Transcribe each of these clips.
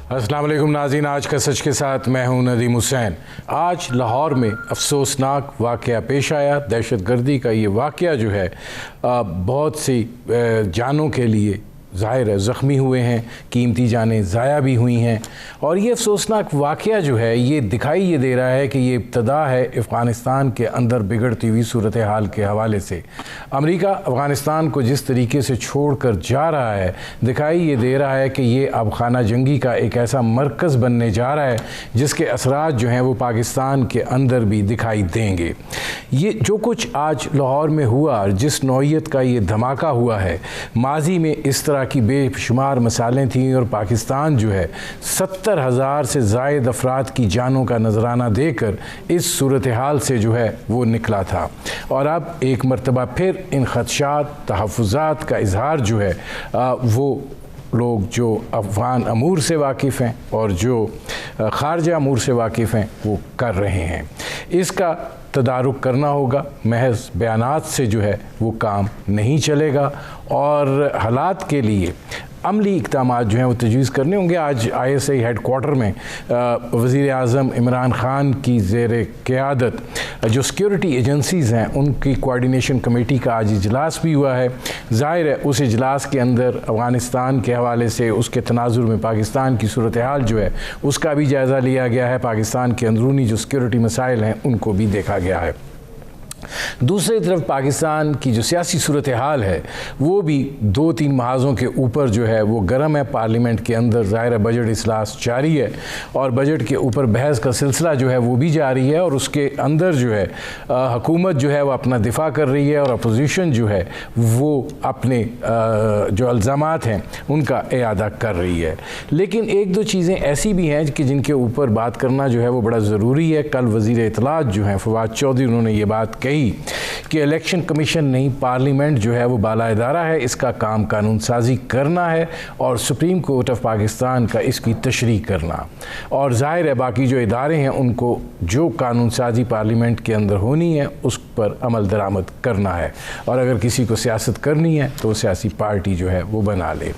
अस्सलाम वालेकुम नाज़रीन, आज का सच के साथ मैं हूं नदीम हुसैन। आज लाहौर में अफसोसनाक वाक़या पेश आया। दहशतगर्दी का ये वाक़या जो है बहुत सी जानों के लिए ज़ाहिर है ज़ख्मी हुए हैं, कीमती जानें ज़ाया भी हुई हैं। और ये अफसोसनाक वाक़या जो है ये दिखाई ये दे रहा है कि ये इब्तदा है अफ़गानिस्तान के अंदर बिगड़ती हुई सूरत हाल के हवाले से। अमेरिका अफ़गानिस्तान को जिस तरीके से छोड़ कर जा रहा है, दिखाई ये दे रहा है कि ये अब खाना जंगी का एक ऐसा मरकज़ बनने जा रहा है जिसके असरात जो हैं वो पाकिस्तान के अंदर भी दिखाई देंगे। ये जो कुछ आज लाहौर में हुआ, जिस नौइयत का ये धमाका हुआ है, माजी में इस तरह की बेशुमार मिसालें थीं और पाकिस्तान जो है 70,000 से ज़ायद अफराद की जानों का नजराना देकर इस सूरत हाल से जो है वो निकला था। और अब एक मरतबा फिर इन खदशात तहफ़्फ़ुज़ात का इजहार जो है वो लोग जो अफ़गान अमूर से वाकिफ़ हैं और जो ख़ारजा अमूर से वाकिफ़ हैं वो कर रहे हैं। इसका तदारुक करना होगा, महज बयानात से जो है वो काम नहीं चलेगा और हालात के लिए अमली इक़दाम जो हैं वो तजवीज़ करने होंगे। आज ISI हेड क्वार्टर में वज़ीर आज़म इमरान ख़ान की ज़ेर क़यादत जो सिक्योरिटी एजेंसीज़ हैं उनकी कोऑर्डिनेशन कमेटी का आज इजलास भी हुआ है। ज़ाहिर है उस इजलास के अंदर अफ़गानिस्तान के हवाले से, उसके तनाज़ुर में पाकिस्तान की सूरत हाल जो है उसका भी जायज़ा लिया गया है। पाकिस्तान के अंदरूनी जो सिक्योरिटी मसाइल हैं उनको भी देखा गया है। दूसरी तरफ पाकिस्तान की जो सियासी सूरत हाल है वो भी 2-3 महाज़ों के ऊपर जो है वो गर्म है। पार्लियामेंट के अंदर ज़ाहिर बजट इजलास जारी है और बजट के ऊपर बहस का सिलसिला जो है वो भी जारी है और उसके अंदर जो है हुकूमत जो है वो अपना दिफा कर रही है और अपोजिशन जो है वो अपने जो इल्ज़ामात हैं उनका इआदा कर रही है। लेकिन एक दो चीज़ें ऐसी भी हैं कि जिनके ऊपर बात करना जो है वो बड़ा ज़रूरी है। कल वज़ीर इत्तलात जो हैं फवाद चौधरी, उन्होंने ये बात कही कि इलेक्शन कमीशन नहीं, पार्लियामेंट जो है वो बाला इदारा है, इसका काम कानून साजी करना है और सुप्रीम कोर्ट ऑफ पाकिस्तान का इसकी तशरीह करना। और ज़ाहिर है बाकी जो इदारे हैं उनको जो कानून साजी पार्लियामेंट के अंदर होनी है उस पर अमल दरामद करना है और अगर किसी को सियासत करनी है तो सियासी पार्टी जो है वो बना ले।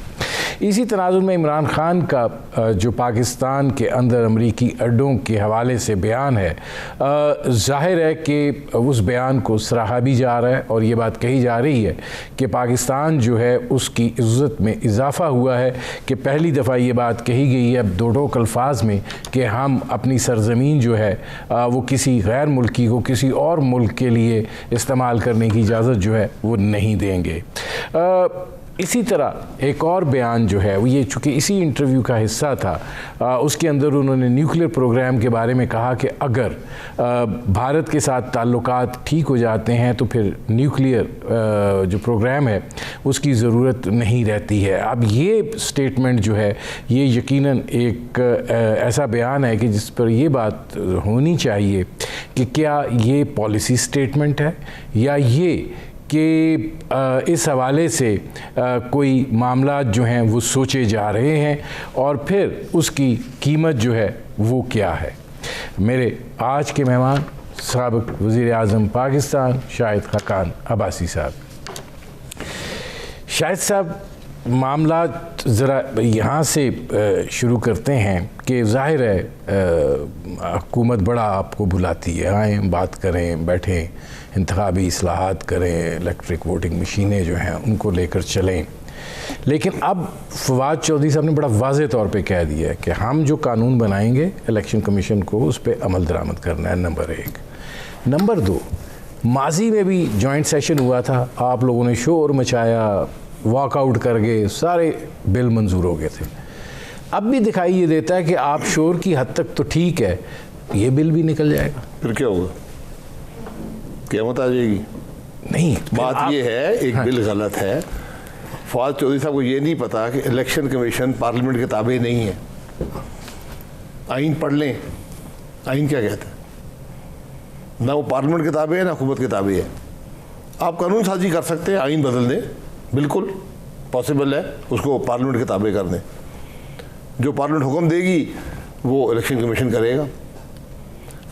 इसी तनाज़ुर में इमरान ख़ान का जो पाकिस्तान के अंदर अमरीकी अड्डों के हवाले से बयान है, ज़ाहिर है कि उस बयान को सराहा भी जा रहा है और ये बात कही जा रही है कि पाकिस्तान जो है उसकी इज़्ज़त में इजाफ़ा हुआ है कि पहली दफ़ा ये बात कही गई है अब दो टोक अल्फाज में कि हम अपनी सरज़मीन जो है वो किसी गैर मुल्की को किसी और मुल्क के लिए इस्तेमाल करने की इजाज़त जो है वो नहीं देंगे। इसी तरह एक और बयान जो है वो ये, चूँकि इसी इंटरव्यू का हिस्सा था, उसके अंदर उन्होंने न्यूक्लियर प्रोग्राम के बारे में कहा कि अगर भारत के साथ ताल्लुकात ठीक हो जाते हैं तो फिर न्यूक्लियर जो प्रोग्राम है उसकी ज़रूरत नहीं रहती है। अब ये स्टेटमेंट जो है ये यकीनन एक ऐसा बयान है कि जिस पर ये बात होनी चाहिए कि क्या ये पॉलिसी स्टेटमेंट है या ये कि इस हवाले से कोई मामला जो हैं वो सोचे जा रहे हैं और फिर उसकी कीमत जो है वो क्या है। मेरे आज के मेहमान साबिक़ वज़ीर आज़म पाकिस्तान शाहिद खाकान अब्बासी साहब। शाहिद साहब, मामला ज़रा यहाँ से शुरू करते हैं कि ज़ाहिर है हुकूमत बड़ा आपको बुलाती है, आएँ बात करें, बैठें, इंतखाबी इस्लाहात करें, इलेक्ट्रिक वोटिंग मशीनें जो हैं उनको लेकर चलें। लेकिन अब फवाद चौधरी साहब ने बड़ा वाज़े तौर पे कह दिया है कि हम जो कानून बनाएंगे इलेक्शन कमीशन को उस पर अमल दरामद करना है, नंबर 1। नंबर 2, माजी में भी जॉइंट सेशन हुआ था, आप लोगों ने शोर मचाया, वॉकआउट कर गए, सारे बिल मंजूर हो गए थे। अब भी दिखाई ये देता है कि आप शोर की हद तक तो ठीक है, ये बिल भी निकल जाएगा, फिर क्या होगा, क़यामत आ जाएगी। नहीं, बात ये है एक बिल गलत है। फवाद चौधरी साहब को ये नहीं पता कि इलेक्शन कमीशन पार्लियामेंट के ताबे नहीं है। आइन पढ़ लें, आइन क्या कहता है, ना वो पार्लियामेंट के ताबे है ना हुकूमत के ताबे है। आप कानून साजी कर सकते हैं, आइन बदल दें, बिल्कुल पॉसिबल है, उसको पार्लियामेंट के ताबे कर दें। जो पार्लियामेंट हुक्म देगी वो इलेक्शन कमीशन करेगा।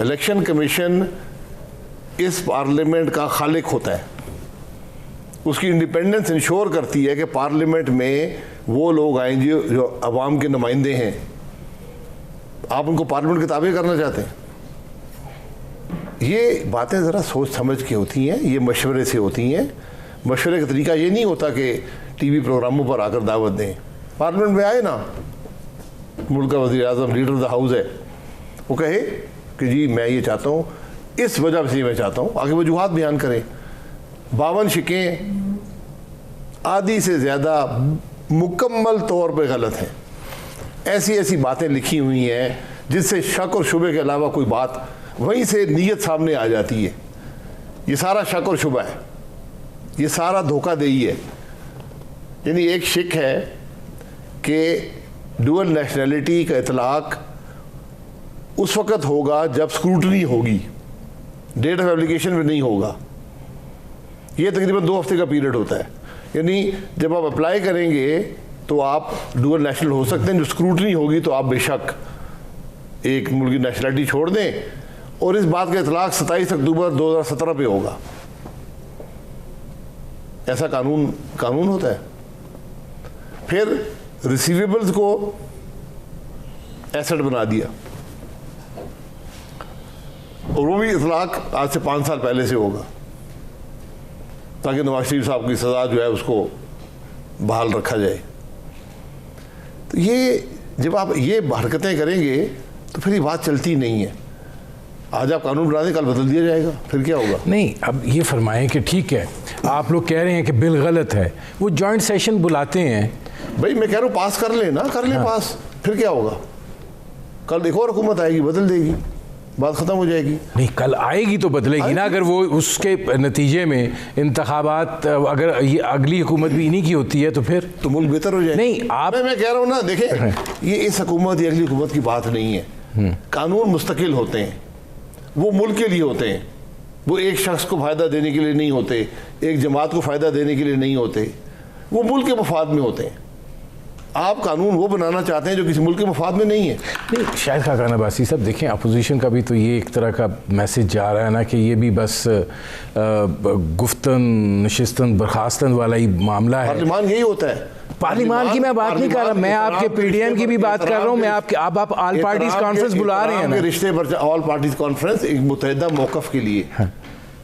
इलेक्शन कमीशन इस पार्लियामेंट का खालिक होता है, उसकी इंडिपेंडेंस इंश्योर करती है कि पार्लियामेंट में वो लोग आएंगे जो अवाम के नुमाइंदे हैं, आप उनको पार्लियामेंट के ताबे करना चाहते हैं? ये बातें ज़रा सोच समझ के होती हैं, ये मशवरे से होती हैं। मशवरे का तरीका ये नहीं होता कि टीवी प्रोग्रामों पर आकर दावत दें। पार्लियामेंट में आए ना, मुल्क का वज़ीर आज़म, लीडर ऑफ द हाउस है, वो कहे कि जी मैं ये चाहता हूँ, इस वजह से मैं चाहता हूँ, आगे वजूहात बयान करें। 52 शिकें आधी से ज़्यादा मुकम्मल तौर पे गलत हैं। ऐसी ऐसी बातें लिखी हुई हैं जिससे शक और शुबे के अलावा कोई बात, वहीं से नीयत सामने आ जाती है। ये सारा शक और शुबा है, ये सारा धोखाधड़ी है। यानी एक शिक है कि डुअल नेशनलिटी का इतलाक उस वक़्त होगा जब स्क्रूटनी होगी, डेट ऑफ एप्लीकेशन में नहीं होगा। ये तकरीबन 2 हफ्ते का पीरियड होता है। यानी जब आप अप्लाई करेंगे तो आप डुअल नेशनल हो सकते हैं। जो स्क्रूटनी होगी तो आप बेशक एक मुल्क की नेशनलिटी छोड़ दें, और इस बात का इतलाक 27 अक्टूबर 2017 पे होगा। ऐसा कानून होता है। फिर रिसीवेबल्स को एसेट बना दिया, और वो भी इतलाक आज से 5 साल पहले से होगा, ताकि नवाज शरीफ साहब की सज़ा जो है उसको बहाल रखा जाए। तो ये जब आप ये हरकतें करेंगे तो फिर ये बात चलती नहीं है। आज आप कानून बना दें, कल बदल दिया जाएगा, फिर क्या होगा? नहीं, अब ये फरमाएं कि ठीक है, आप लोग कह रहे हैं कि बिल गलत है, वो जॉइंट सेशन बुलाते हैं। भाई मैं कह रहा हूँ पास कर ले ना, कर ले पास, फिर क्या होगा? कल एक और हुकूमत आएगी, बदल देगी, बात ख़त्म हो जाएगी। नहीं, कल आएगी तो बदलेगी ना। अगर वो उसके नतीजे में इंतखाबात, अगर ये अगली हुकूमत भी इन्हीं की होती है तो फिर तो मुल्क बेहतर हो जाएगा। नहीं, आप मैं कह रहा हूँ ना, देखें, ये इस हुकूमत या अगली हुकूमत की बात नहीं है। कानून मुस्तकिल होते हैं, वो मुल्क के लिए होते हैं, वो एक शख्स को फ़ायदा देने के लिए नहीं होते, एक जमात को फ़ायदा देने के लिए नहीं होते, वो मुल्क के मफाद में होते हैं। आप कानून वो बनाना चाहते हैं जो किसी मुल्क के मफाद में नहीं है। नहीं, शायद खाकान अब्बासी साहब, देखें अपोजिशन का भी तो ये एक तरह का मैसेज जा रहा है ना कि ये भी बस गुफ्तन नशिस्तन बर्खास्तन वाला ही मामला है। पार्लियामान यही होता है। पार्लियामान की मैं बात नहीं कर रहा, मैं आपके पीडीएम की भी बात कर रहा हूँ। मैं आपके आप ऑल पार्टीज कॉन्फ्रेंस बुला रहे हैं ना, रिश्ते पर ऑल पार्टीज कॉन्फ्रेंस एक मुतहदा मौक़िफ़ के लिए। हाँ।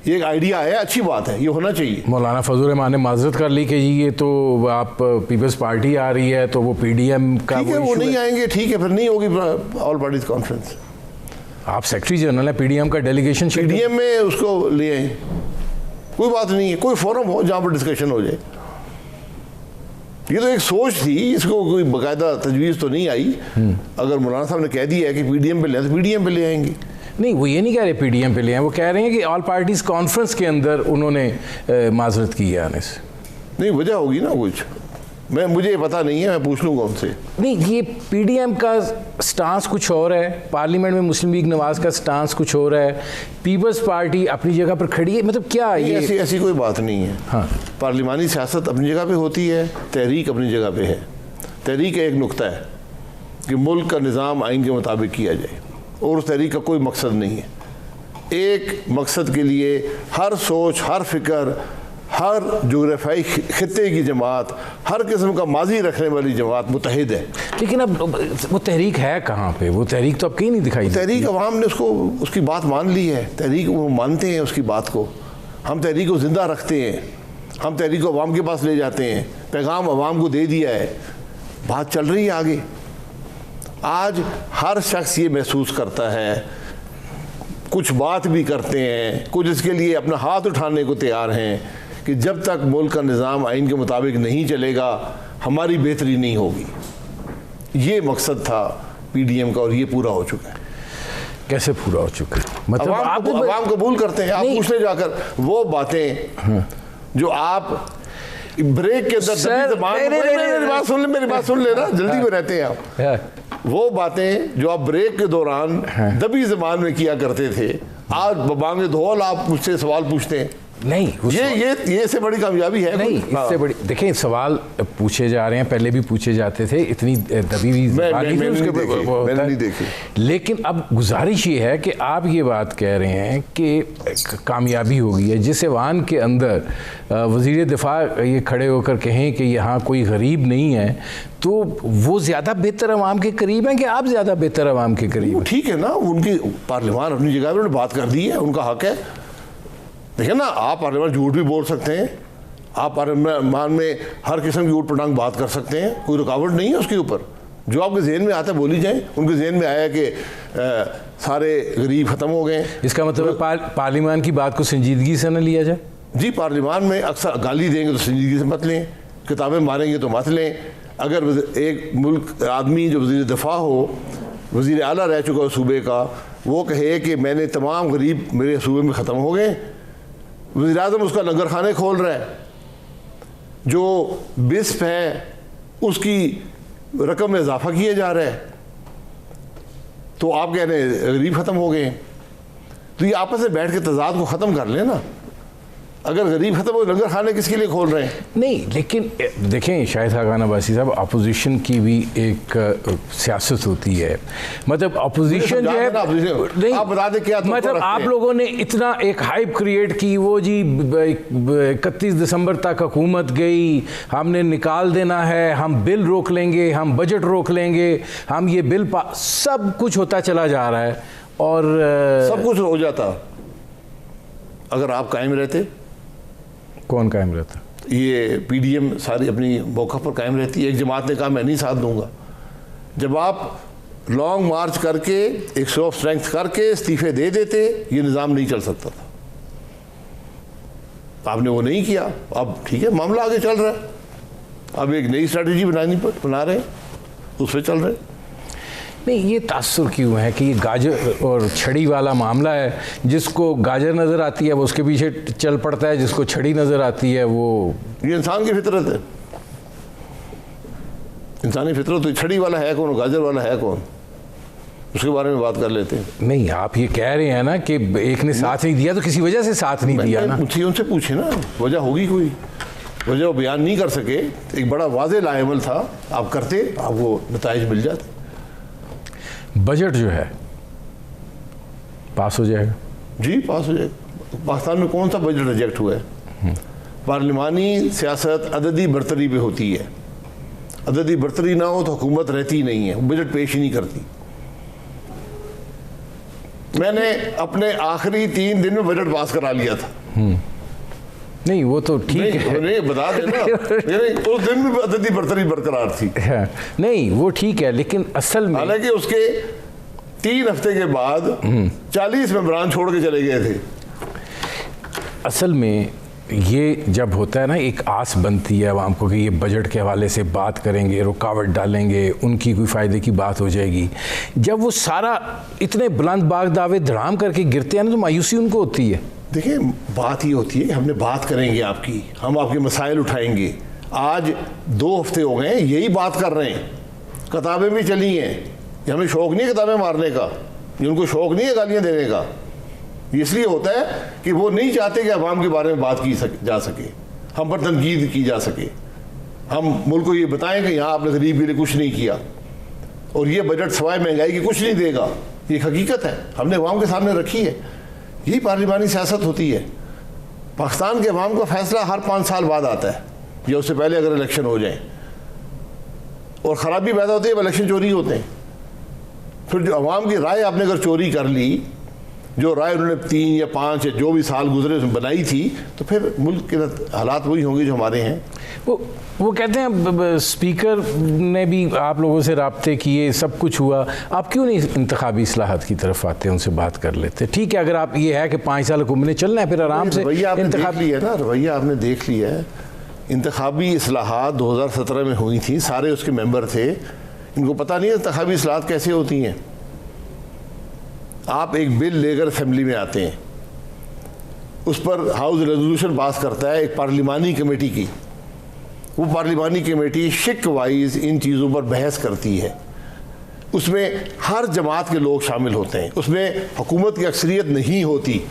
ये एक आइडिया है, अच्छी बात है, ये होना चाहिए। मौलाना फजल रहमान ने माजरत कर ली कि जी ये तो आप पीपल्स पार्टी आ रही है तो वो पीडीएम का ठीक है, वो नहीं आएंगे, ठीक है, फिर नहीं होगी ऑल पार्टीज कॉन्फ्रेंस। आप सेक्रेटरी जनरल है, पीडीएम का डेलीगेशन पीडीएम में उसको ले आए, कोई बात नहीं है, कोई फोरम हो जहाँ पर डिस्कशन हो जाए। ये तो एक सोच थी, इसको कोई बाकायदा तजवीज़ तो नहीं आई। अगर मौलाना साहब ने कह दिया है कि पीडीएम पे ले तो पीडीएम पे ले आएंगे। नहीं, वो ये नहीं कह रहे पीडीएम पे ले आए, वो कह रहे हैं कि ऑल पार्टीज कॉन्फ्रेंस के अंदर उन्होंने माजरत की है आने से। नहीं, वजह होगी ना कुछ, मुझे पता नहीं है, मैं पूछ लूँगा उनसे। नहीं, ये पीडीएम का स्टांस कुछ और है, पार्लियामेंट में मुस्लिम लीग नवाज का स्टांस कुछ और है, पीपल्स पार्टी अपनी जगह पर खड़ी है। मतलब क्या ये ऐसी कोई बात नहीं है। हाँ, पार्लिमानी सियासत अपनी जगह पे होती है, तहरीक अपनी जगह पे है। तहरीक एक नुक्ता है कि मुल्क का निज़ाम आइन के मुताबिक किया जाए, और उस तहरीक का कोई मकसद नहीं है। एक मकसद के लिए हर सोच, हर फिक्र, हर जोग्राफियाई खित्ते की जमात, हर किस्म का माजी रखने वाली जमात मुतहिद है। लेकिन अब वो तहरीक है कहाँ पे? वो तहरीक तो अब कहीं नहीं दिखाई। तहरीक अवाम ने उसकी बात मान ली है। तहरीक वो मानते हैं उसकी बात को, हम तहरीक को ज़िंदा रखते हैं, हम तहरीक को अवाम के पास ले जाते हैं, पैगाम अवाम को दे दिया है, बात चल रही है आगे। आज हर शख्स ये महसूस करता है, कुछ बात भी करते हैं, कुछ इसके लिए अपना हाथ उठाने को तैयार हैं कि जब तक मुल्क का निज़ाम आइन के मुताबिक नहीं चलेगा हमारी बेहतरी नहीं होगी। ये मकसद था पीडीएम का, और ये पूरा हो चुका है। कैसे पूरा हो चुका है? मतलब अवाम कबूल करते हैं। आप पूछने जाकर वो बातें जो आप ब्रेक के अंदर मेरी बात सुन लेना, जल्दी में रहते हैं आप। वो बातें जो आप ब्रेक के दौरान दबी ज़बान में किया करते थे, आज बबांगे धौल आप मुझसे सवाल पूछते हैं। नहीं, ये से बड़ी कामयाबी है नहीं, इससे बड़ी देखिए सवाल पूछे जा रहे हैं, पहले भी पूछे जाते थे, इतनी दबी हुई ज़बान नहीं थी उसके ऊपर, मैंने नहीं देखे। लेकिन अब गुजारिश ये है कि आप ये बात कह रहे हैं कि कामयाबी हो गई है, जिस ऐवान के अंदर वज़ीर दिफा ये खड़े होकर कहें कि यहाँ कोई गरीब नहीं है, तो वो ज़्यादा बेहतर अवाम के करीब हैं कि आप ज़्यादा बेहतर अवाम के करीब हैं? ठीक है ना, उनकी पार्लियामान अपनी जगह पर उन्होंने बात कर दी है, उनका हक है। देखिए ना, आप पार्लियामान झूठ भी बोल सकते हैं, आप पार्लियामान में हर किस्म की ऊट पटांग बात कर सकते हैं, कोई रुकावट नहीं है उसके ऊपर। जो आपके जहन में आता है बोली जाए। उनके जहन में आया कि सारे गरीब ख़त्म हो गए, इसका मतलब है पार्लियामान की बात को संजीदगी से न लिया जाए? जी, पार्लियामान में अक्सर गाली देंगे तो संजीदगी से मत लें, किताबें मारेंगे तो मत लें। अगर एक मुल्क आदमी जो वज़ीर दिफा हो, वज़ीर आला रह चुका हो सूबे का, वो कहे कि मैंने तमाम गरीब मेरे सूबे में ख़त्म हो गए, वज़ीर आज़म उसका लंगर खाने खोल रहा है, जो बिस्प है उसकी रकम में इजाफा किया जा रहा है, तो आप कह रहे हैं गरीब ख़त्म हो गए। तो ये आपस में बैठ के तजाद को ख़त्म कर लेना। अगर गरीब खत्म हो, लंगर खाने किसके लिए खोल रहे हैं? नहीं, लेकिन देखें शाहिद खान अब्बासी साहब, अपोजिशन की भी एक सियासत होती है। मतलब अपोजिशन जो है, नहीं आप बता दें क्या मतलब आप लोगों ने इतना एक हाइप क्रिएट की, वो जी 31 दिसंबर तक हुकूमत गई, हमने निकाल देना है, हम बिल रोक लेंगे, हम बजट रोक लेंगे, हम ये बिल सब कुछ होता चला जा रहा है और सब कुछ हो जाता अगर आप कायम रहते। कौन कायम रहता? ये पीडीएम सारी अपनी मौका पर कायम रहती है। एक जमात ने कहा मैं नहीं साथ दूंगा। जब आप लॉन्ग मार्च करके एक शो ऑफ स्ट्रेंथ करके इस्तीफे दे देते, ये निज़ाम नहीं चल सकता था। आपने वो नहीं किया। अब ठीक है, मामला आगे चल रहा है, अब एक नई स्ट्रैटेजी बना रहे हैं, उस पर चल रहे हैं। नहीं, ये तासुर क्यों है कि ये गाजर और छड़ी वाला मामला है, जिसको गाजर नज़र आती है वो उसके पीछे चल पड़ता है, जिसको छड़ी नज़र आती है वो। ये इंसान की फितरत है, इंसानी फितरत। तो छड़ी वाला है कौन, गाजर वाला है कौन, उसके बारे में बात कर लेते हैं। नहीं, आप ये कह रहे हैं ना कि एक ने साथ नहीं दिया तो किसी वजह से साथ नहीं दिया ना। उनसे पूछे ना, वजह होगी कोई, वजह वो बयान नहीं कर सके। एक बड़ा वाज़ेह लाएमल था, आप करते, आपको नताइज मिल जाते। बजट जो है पास हो जाएगा? जी पास हो जाएगा। पाकिस्तान में कौन सा बजट रिजेक्ट हुआ है? पार्लिमानी सियासत अददी बरतरी पे होती है। अददी बरतरी ना हो तो हुकूमत रहती नहीं है, बजट पेश ही नहीं करती। मैंने अपने आखिरी 3 दिन में बजट पास करा लिया था। नहीं, वो तो ठीक है, नहीं बता देना उस दिन भी अददी बरतरी बरकरार थी। नहीं, वो ठीक है, लेकिन असल में हालांकि उसके 3 हफ्ते के बाद 40 मेंबरान छोड़ के चले गए थे। असल में ये जब होता है ना, एक आस बनती है आवाम को कि ये बजट के हवाले से बात करेंगे, रुकावट डालेंगे, उनकी कोई फ़ायदे की बात हो जाएगी। जब वो सारा इतने बुलंद बाग दावे धड़ाम करके गिरते हैं ना, तो मायूसी उनको होती है। देखिए, बात ये होती है, हमने बात करेंगे आपकी, हम आपके मसाइल उठाएंगे। आज 2 हफ्ते हो गए यही बात कर रहे हैं, किताबें भी चली हैं। ये हमें शौक़ नहीं है किताबें मारने का, ये उनको शौक़ नहीं है गालियाँ देने का। इसलिए होता है कि वो नहीं चाहते कि अवाम के बारे में बात की जा सके, हम पर तनकीद की जा सके, हम मुल्क को ये बताएं कि यहाँ आपने गरीब के लिए कुछ नहीं किया और ये बजट सवाए महंगाई की कुछ नहीं देगा। ये हकीकत है, हमने अवाम के सामने रखी है। यही पार्लिमानी सियासत होती है। पाकिस्तान के अवाम का फैसला हर 5 साल बाद आता है, या उससे पहले अगर इलेक्शन हो जाए, और ख़राबी पैदा होती है, इलेक्शन चोरी होते हैं। फिर जो अवाम की राय आपने अगर चोरी कर ली, जो राय उन्होंने 3 या 5 या जो भी साल गुजरे उसमें बनाई थी, तो फिर मुल्क के हालात वही होंगे जो हमारे हैं। वो कहते हैं स्पीकर ने भी आप लोगों से राब्ते किए, सब कुछ हुआ, आप क्यों नहीं इंतखाबी इस्लाहात की तरफ आते, उनसे बात कर लेते? ठीक है, अगर आप ये है कि 5 साल हुकूमत ने चलना है, फिर आराम से इंतखाबी है ना, रवैया आपने देख लिया है। इंतखाबी इस्लाहात 2017 में हुई थी, सारे उसके मेंबर थे। इनको पता नहीं है इंतखाबी इस्लाहात कैसे होती हैं। आप एक बिल लेकर असेंबली में आते हैं, उस पर हाउस रेजोल्यूशन पास करता है एक पार्लिमानी कमेटी की। वो पार्लिमानी कमेटी शिक वाइज इन चीज़ों पर बहस करती है। उसमें हर जमात के लोग शामिल होते हैं, उसमें हुकूमत की अक्सरियत नहीं होती।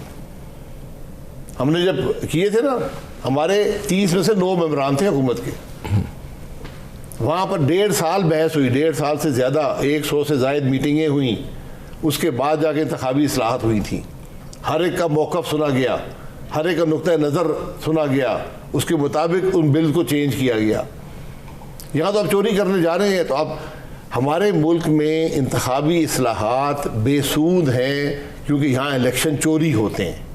हमने जब किए थे ना, हमारे 30 में से 9 मेंबरान थे हुकूमत के। वहाँ पर 1.5 साल बहस हुई, 1.5 साल से ज़्यादा, 100 से ज़ायद मीटिंगें हुई, उसके बाद जाके इंतखाबी इस्लाहत हुई थी। हर एक का मौक़िफ़ सुना गया, हर एक का नुक्ता नज़र सुना गया, उसके मुताबिक उन बिल को चेंज किया गया। यहाँ तो आप चोरी करने जा रहे हैं, तो आप हमारे मुल्क में इंतखाबी इस्लाहात बेसूद हैं, क्योंकि यहाँ इलेक्शन चोरी होते हैं।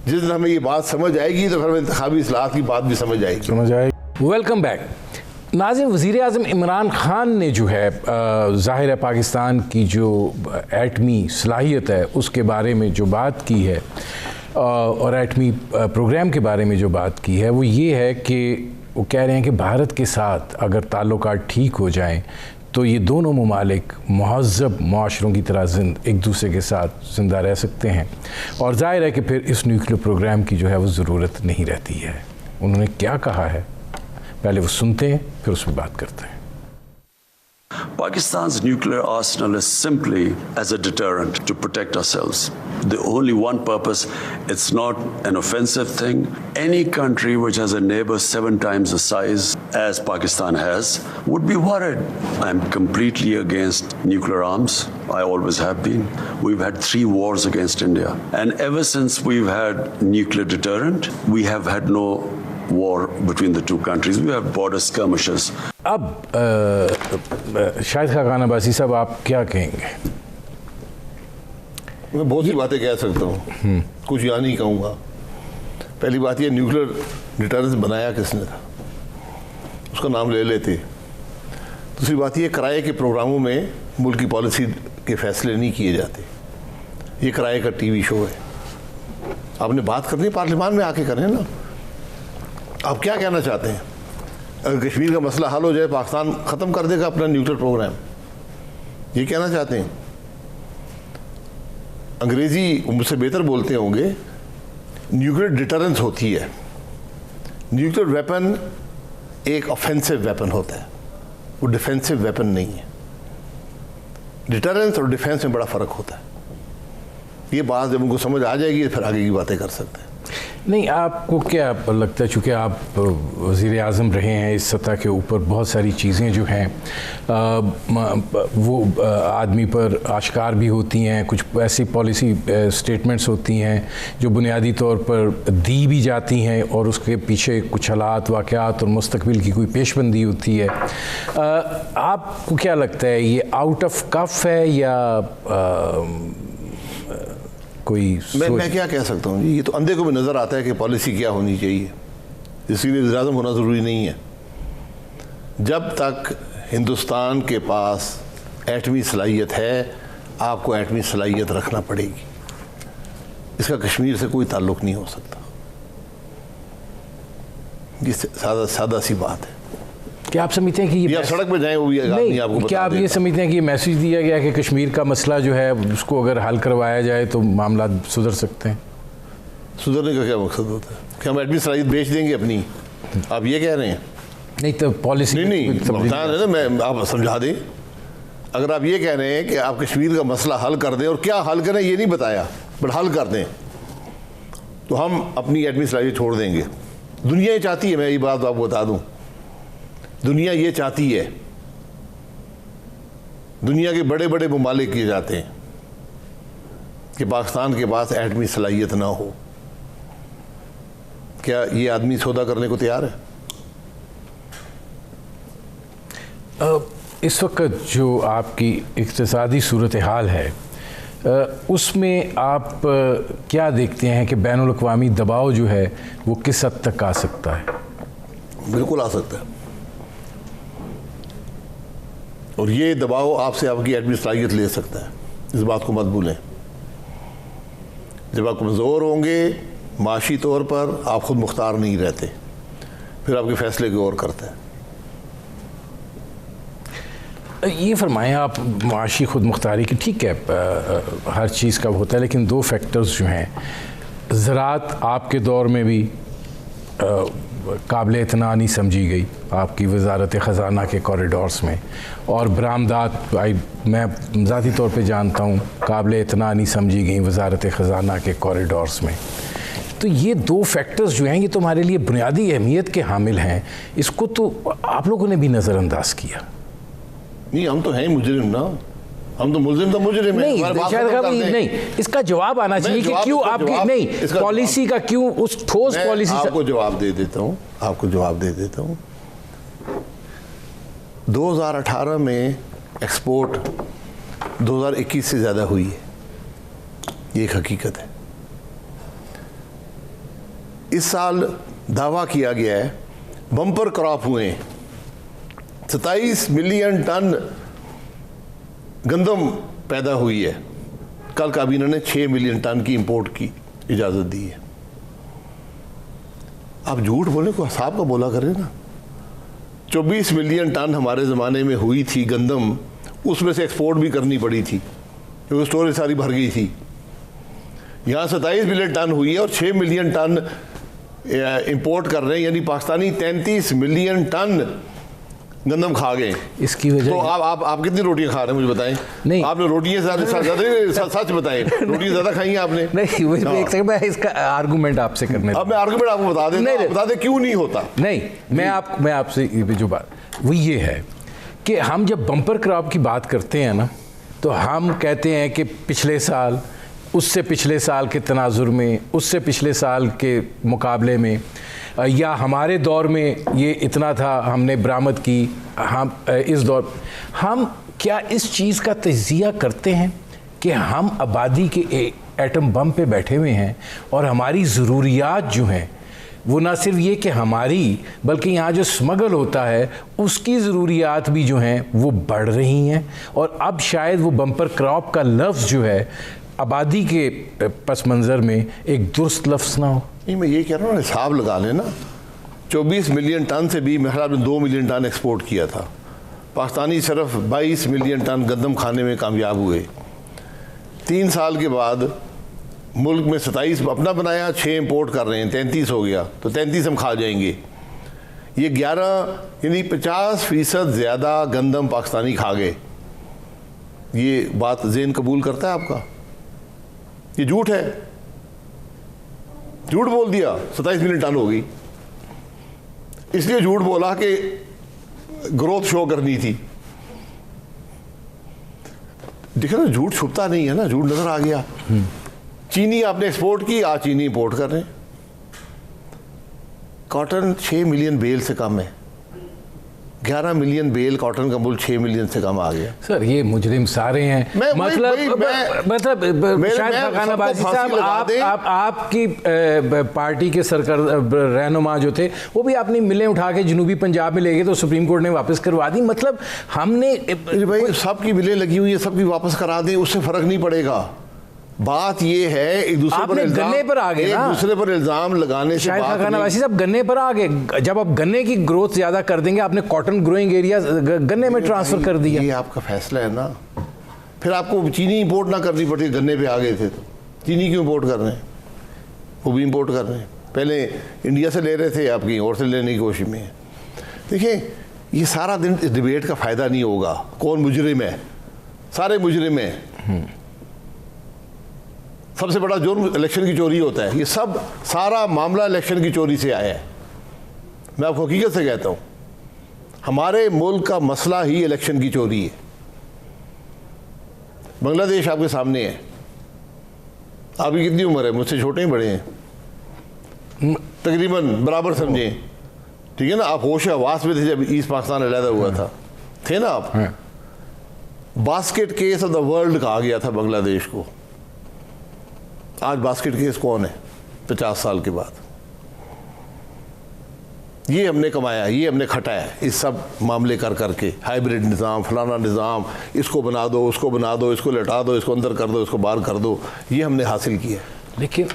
जिस दिन हमें ये बात समझ आएगी तो फिर हमें इंतखाबी इस्लाहात की बात भी समझ आएगी। Welcome back. नाज़िम, वज़ीर-ए-आज़म इमरान खान ने जो है ज़ाहिर है पाकिस्तान की जो एटमी सलाहियत है उसके बारे में जो बात की है और एटमी प्रोग्राम के बारे में जो बात की है वो ये है कि वो कह रहे हैं कि भारत के साथ अगर ताल्लुकात ठीक हो जाएं तो ये दोनों ममालिक महज़ब माशरों की तरह एक दूसरे के साथ ज़िंदा रह सकते हैं, और ज़ाहिर है कि फिर इस न्यूक्लियर प्रोग्राम की जो है वो ज़रूरत नहीं रहती है। उन्होंने क्या कहा है, पहले वो सुनते हैं फिर उस पर बात करते हैं। Pakistan's nuclear arsenal is simply as a deterrent to protect ourselves. The only one purpose, it's not an offensive thing. Any country which has a neighbor 7 times the size as Pakistan has would be worried. I'm completely against nuclear arms. I always have been. We've had 3 wars against India. And ever since we've had nuclear deterrent, we have had no war between the two countries. We have border skirmishes. अब शाहिद खान अब्बासी साहब, आप क्या कहेंगे? मैं बहुत सी बातें कह सकता हूँ, कुछ यहाँ नहीं कहूँगा। पहली बात ये, न्यूक्लियर डिटरेंस बनाया किसने था, उसका नाम ले लेते। दूसरी बात ये, किराए के प्रोग्रामों में मुल्क की पॉलिसी के फैसले नहीं किए जाते। ये किराए का टीवी शो है। आपने बात करनी पार्लियामान में आके करें ना। आप क्या कहना चाहते हैं? अगर कश्मीर का मसला हल हो जाए, पाकिस्तान ख़त्म कर देगा अपना न्यूक्लियर प्रोग्राम, ये कहना चाहते हैं? अंग्रेज़ी मुझसे बेहतर बोलते होंगे। न्यूक्लियर डिटरेंस होती है, न्यूक्लियर वेपन एक ऑफेंसिव वेपन होता है, वो डिफेंसिव वेपन नहीं है। डिटरेंस और डिफेंस में बड़ा फ़र्क होता है। ये बात जब उनको समझ आ जाएगी फिर आगे की बातें कर सकते हैं। नहीं, आपको क्या लगता है, चूँकि आप वज़ीर आज़म रहे हैं, इस सतह के ऊपर बहुत सारी चीज़ें जो हैं वो आदमी पर आश्कार भी होती हैं, कुछ ऐसी पॉलिसी स्टेटमेंट्स होती हैं जो बुनियादी तौर पर दी भी जाती हैं और उसके पीछे कुछ हालात, वाक़यात और मुस्तक़बिल की कोई पेशबंदी होती है। आपको क्या लगता है, ये आउट ऑफ कफ है या कोई मैं क्या कह सकता हूँ? ये तो अंधे को भी नज़र आता है कि पॉलिसी क्या होनी चाहिए, इसीलिए वज़ीर-ए-आज़म होना ज़रूरी नहीं है। जब तक हिंदुस्तान के पास एटमी सलाहियत है, आपको एटमी सलाहियत रखना पड़ेगी। इसका कश्मीर से कोई ताल्लुक़ नहीं हो सकता। ये सादा सी बात है। क्या आप समझते हैं कि ये सड़क पे जाएं वो भी आदमी आपको बता क्या आप ये समझते हैं कि ये मैसेज दिया गया कि कश्मीर का मसला जो है उसको अगर हल करवाया जाए तो मामला सुधर सकते हैं? सुधरने का क्या मकसद होता है कि हम एटमी सलाहियत बेच देंगे अपनी? आप ये कह रहे हैं? नहीं तो पॉलिसी नहीं है ना, मैं आप समझा दें। अगर आप ये कह रहे हैं कि आप कश्मीर का मसला हल कर दें, और क्या हल करें ये नहीं बताया, बट हल कर दें, तो हम अपनी एटमी सलाहियत छोड़ देंगे। दुनिया ये चाहती है, मैं ये बात आपको बता दूँ, दुनिया ये चाहती है, दुनिया के बड़े बड़े ममालिक ये जाते हैं कि पाकिस्तान के पास एटमी सलाहियत ना हो। क्या ये आदमी सौदा करने को तैयार है? इस वक्त जो आपकी इक़्तिसादी सूरत हाल है उसमें आप क्या देखते हैं कि बैनुल अक़वामी दबाव जो है वो किस हद तक आ सकता है? बिल्कुल आ सकता है, और ये दबाव आपसे आपकी एटमी सलाहियत ले सकता है। इस बात को मत भूलें। जब आप कमज़ोर होंगे माशी तौर पर, आप खुद मुख्तार नहीं रहते, फिर आपके फैसले गौर करता है। ये फरमाएं आप, माशी खुद मुख्तारी की ठीक है, हर चीज़ का होता है, लेकिन 2 फैक्टर्स जो हैं, ज़राअत आपके दौर में भी काबिल इतना नहीं समझी गई आपकी वजारत ख़जाना के कॉरिडोर्स में, और बरामदात मैं ज़ाती तौर पे जानता हूँ काबिल इतना नहीं समझी गई वजारत ख़जाना के कॉरिडोर्स में। तो ये दो फैक्टर्स जो हैं ये तो हमारे लिए बुनियादी अहमियत के हामिल हैं, इसको तो आप लोगों ने भी नज़रअंदाज किया। नहीं, हम तो हैं ही मुजरिम ना, हम तो मुलजिम तो मुजरिम है। नहीं, इसका जवाब आना चाहिए कि क्यों आपकी नहीं पॉलिसी का, क्यों उस ठोस पॉलिसी। आपको जवाब दे देता हूँ। 2018 में एक्सपोर्ट 2021 से ज़्यादा हुई है, ये एक हकीकत है। इस साल दावा किया गया है बम्पर क्रॉप हुए, 27 मिलियन टन गंदम पैदा हुई है। कल काबीना ने 6 मिलियन टन की इंपोर्ट की इजाज़त दी है। आप झूठ बोले को हिसाब का बोला करें ना। 24 मिलियन टन हमारे ज़माने में हुई थी गंदम, उसमें से एक्सपोर्ट भी करनी पड़ी थी क्योंकि स्टोरेज सारी भर गई थी। यहाँ 27 मिलियन टन हुई है और 6 मिलियन टन इंपोर्ट कर रहे हैं, यानी पाकिस्तानी 33 मिलियन टन गंदम खा गए। इसकी वजह तो आप कितनी रोटियां खा रहे हैं मुझे बताएं। नहीं, आपने रोटियां सच बताएं, रोटियां ज़्यादा खाई हैं आपने? नहीं, एक सेकंड, मैं इसका आर्गूमेंट आपसे करने, अब मैं आर्गूमेंट आपको बता दें क्यों नहीं होता। नहीं, मैं आपसे जो बात वो ये है कि हम जब बम्पर क्रॉप की बात करते हैं ना, तो हम कहते हैं कि पिछले साल, उससे पिछले साल के तनाजुर में, उससे पिछले साल के मुकाबले में, या हमारे दौर में ये इतना था हमने बरामद की, हम इस दौर, हम क्या इस चीज़ का तजिया करते हैं कि हम आबादी के एटम बम पे बैठे हुए हैं और हमारी ज़रूरियात जो हैं वो ना सिर्फ ये कि हमारी, बल्कि यहाँ जो स्मगल होता है उसकी ज़रूरियात भी जो हैं वो बढ़ रही हैं। और अब शायद वो बम्पर क्रॉप का लफ्ज़ जो है आबादी के पस मंज़र में एक दुरुस्त लफ्ज़ ना हो। नहीं, मैं ये कह रहा हूँ हिसाब लगा लेना। 24 मिलियन टन से भी मेरे ख्याल में 2 मिलियन टन एक्सपोर्ट किया था। पाकिस्तानी सिर्फ 22 मिलियन टन गंदम खाने में कामयाब हुए। 3 साल के बाद मुल्क में 27 अपना बनाया, 6 इंपोर्ट कर रहे हैं, 33 हो गया, तो 33 हम खा जाएंगे। ये 11 यानी 50% ज़्यादा गंदम पाकिस्तानी खा गए। ये बात ज़हन कबूल करता है आपका? ये झूठ है, झूठ बोल दिया। 27 मिलियन टन हो गई, इसलिए झूठ बोला कि ग्रोथ शो करनी थी। देखो ना, झूठ छुपता नहीं है ना, झूठ नजर आ गया। चीनी आपने एक्सपोर्ट की, आज चीनी इंपोर्ट कर रहे हैं। कॉटन 6 मिलियन बेल से कम है, 11 मिलियन बेल कॉटन का मूल्य 6 मिलियन से कम आ गया। सर ये मुजरिम सारे हैं, आपकी पार्टी के सरकार रहनुमा जो थे वो भी अपनी मिलें उठा के जनूबी पंजाब में ले गए तो सुप्रीम कोर्ट ने वापस करवा दी। मतलब हमने भाई सबकी मिलें लगी हुई है, सबकी वापस करा दें, उससे फर्क नहीं पड़ेगा। बात ये है एक दूसरे पर गन्ने पर आ गए, एक दूसरे पर इल्जाम लगाने से बात नहीं। सब गन्ने पर आ गए। जब आप गन्ने की ग्रोथ ज्यादा कर देंगे, आपने कॉटन ग्रोइंग एरिया गन्ने में ट्रांसफर कर दिया। ये आपका फैसला है ना। फिर आपको चीनी इंपोर्ट ना करनी पड़ती, गन्ने पे आ गए थे तो चीनी क्यों इंपोर्ट कर रहे हैं? वो भी इंपोर्ट कर रहे हैं। पहले इंडिया से ले रहे थे, आप कहीं और से लेने की कोशिश में है। देखिए, ये सारा दिन इस डिबेट का फायदा नहीं होगा। कौन मुजरिम है? सारे मुजरिम हैं। सबसे बड़ा जुर्म इलेक्शन की चोरी होता है। ये सब सारा मामला इलेक्शन की चोरी से आया है। मैं आपको हकीकत से कहता हूँ, हमारे मुल्क का मसला ही इलेक्शन की चोरी है। बांग्लादेश आपके सामने है। आपकी कितनी उम्र है? मुझसे छोटे ही बड़े हैं, तकरीबन बराबर समझें, ठीक है ना। आप होश हवास में थे जब ईस्ट पाकिस्तान अलहदा हुआ था, थे ना आप? Basket case of the world कहा गया था बांग्लादेश को। आज बास्केट केस कौन है 50 साल के बाद? ये हमने कमाया, ये हमने खटाया, इस सब मामले कर करके। हाइब्रिड निज़ाम, फलाना निज़ाम, इसको बना दो, उसको बना दो, इसको लटा दो, इसको अंदर कर दो, इसको बाहर कर दो, ये हमने हासिल किया। लेकिन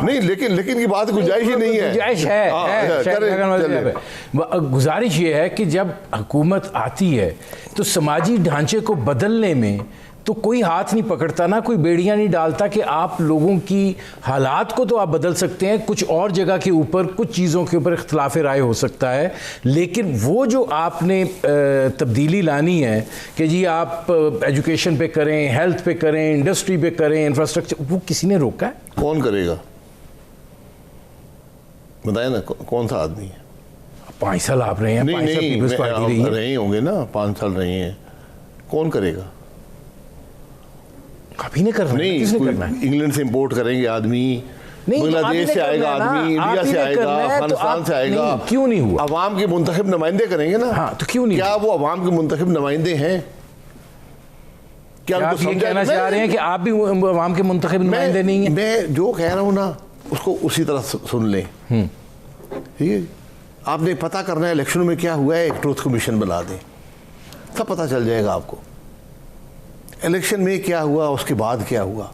नहीं, लेकिन की बात गुंजाइश ही नहीं है। गुंजाइश है। गुजारिश ये है कि जब हुकूमत आती है तो समाजी ढांचे को बदलने में तो कोई हाथ नहीं पकड़ता ना, कोई बेड़ियां नहीं डालता कि आप लोगों की हालात को तो आप बदल सकते हैं, कुछ और जगह के ऊपर कुछ चीज़ों के ऊपर इख्तलाफ राय हो सकता है, लेकिन वो जो आपने तब्दीली लानी है कि जी आप एजुकेशन पे करें, हेल्थ पे करें, इंडस्ट्री पे करें, इंफ्रास्ट्रक्चर, वो किसी ने रोका है? कौन करेगा? बताए ना कौन सा आदमी है? 5 साल आप रहे हैं, 5 साल पीपल्स पार्टी रही है। रहे होंगे ना, 5 साल रहे हैं, कौन करेगा? कभी नहीं कर रहे, किसने करना है? इंग्लैंड से इंपोर्ट करेंगे आदमी, नहीं, बांग्लादेश से आएगा आदमी, इंडिया से आएगा, अफगानिस्तान से आएगा। क्यों नहीं हुआ? अवाम के मुंतखब नुमाइंदे करेंगे ना। हाँ, तो क्यों नहीं? क्या वो अवाम के मुंतखब नुमाइंदे हैं? क्या आप ये कहना चाह रहे हैं कि आप भी अवाम के मुंतखब नुमाइंदे नहीं हैं? मैं जो कह रहा हूँ ना उसको उसी तरह सुन लें, ठीक है? आपने पता करना है इलेक्शनों में क्या हुआ है, एक ट्रूथ कमीशन बना दें, सब पता चल जाएगा आपको। इलेक्शन में क्या हुआ, उसके बाद क्या हुआ।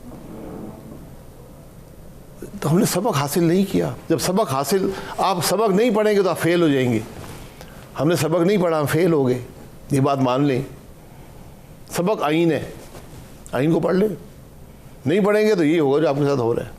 तो हमने सबक हासिल नहीं किया। जब सबक हासिल, आप सबक नहीं पढ़ेंगे तो आप फेल हो जाएंगे। हमने सबक नहीं पढ़ा, हम फेल हो गए, ये बात मान लें। सबक आइन है, आइन को पढ़ लें। नहीं पढ़ेंगे तो ये होगा जो आपके साथ हो रहा है।